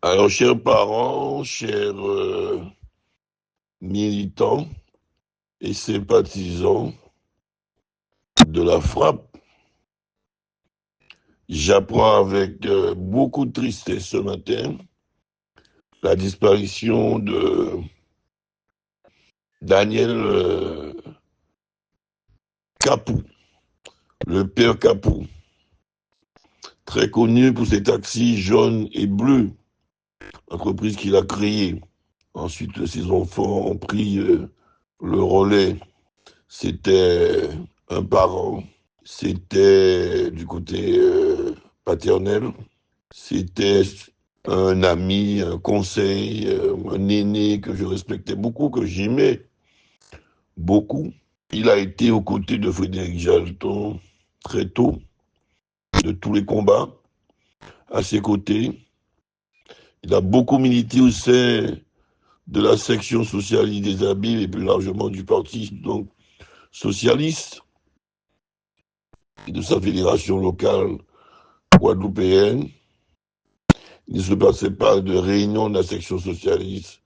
Alors, chers parents, chers militants et sympathisants de la frappe, j'apprends avec beaucoup de tristesse ce matin la disparition de Daniel Capou, le père Capou, très connu pour ses taxis jaunes et bleus, entreprise qu'il a créée. Ensuite, ses enfants ont pris le relais. C'était un parent, c'était du côté paternel, c'était un ami, un conseil, un aîné que je respectais beaucoup, que j'aimais beaucoup. Il a été aux côtés de Frédéric Jalton très tôt, de tous les combats, à ses côtés. Il a beaucoup milité au sein de la section socialiste des Abymes et plus largement du parti donc, socialiste et de sa fédération locale guadeloupéenne. Il ne se passait pas de réunion de la section socialiste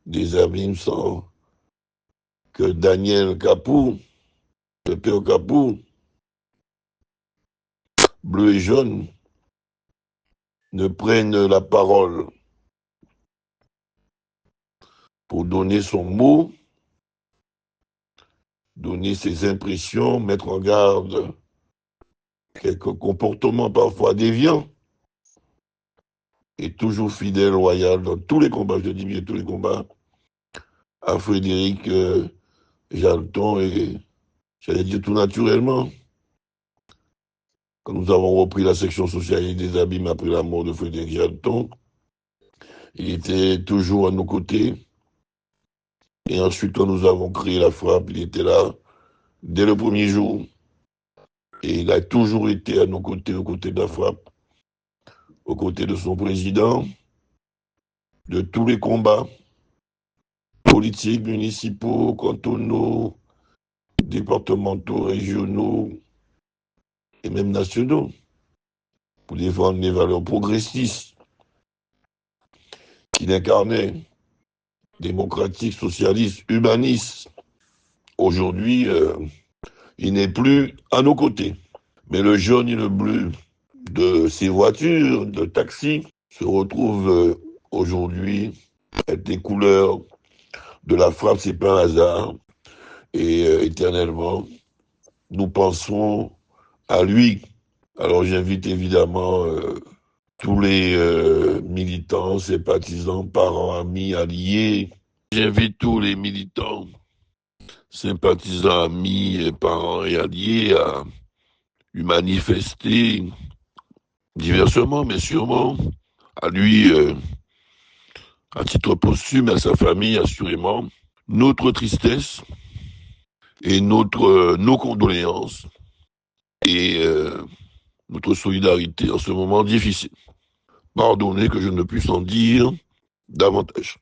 des Abîmes sans que Daniel Capou, le père Capou, bleu et jaune, ne prenne la parole pour donner son mot, donner ses impressions, mettre en garde quelques comportements parfois déviants et toujours fidèle, loyal dans tous les combats, je dis bien tous les combats, à Frédéric Jalton et j'allais dire tout naturellement, quand nous avons repris la section socialiste des Abîmes après la mort de Frédéric Jalton, il était toujours à nos côtés. Et ensuite, quand nous avons créé la frappe, il était là dès le premier jour. Et il a toujours été à nos côtés, aux côtés de la frappe, aux côtés de son président, de tous les combats politiques, municipaux, cantonaux, départementaux, régionaux et même nationaux, pour défendre les valeurs progressistes qu'il incarnait, démocratiques, socialistes, humanistes. Aujourd'hui, il n'est plus à nos côtés. Mais le jaune et le bleu de ces voitures, de taxis, se retrouvent aujourd'hui avec des couleurs de la frappe, c'est pas un hasard. Et éternellement, nous pensons à lui. Alors j'invite évidemment tous les militants, sympathisants, parents, amis, alliés. J'invite tous les militants, sympathisants, amis, parents et alliés à manifester diversement, mais sûrement à lui, à titre posthume, à sa famille, assurément, notre tristesse et nos condoléances et notre solidarité en ce moment difficile. Pardonnez que je ne puisse en dire davantage.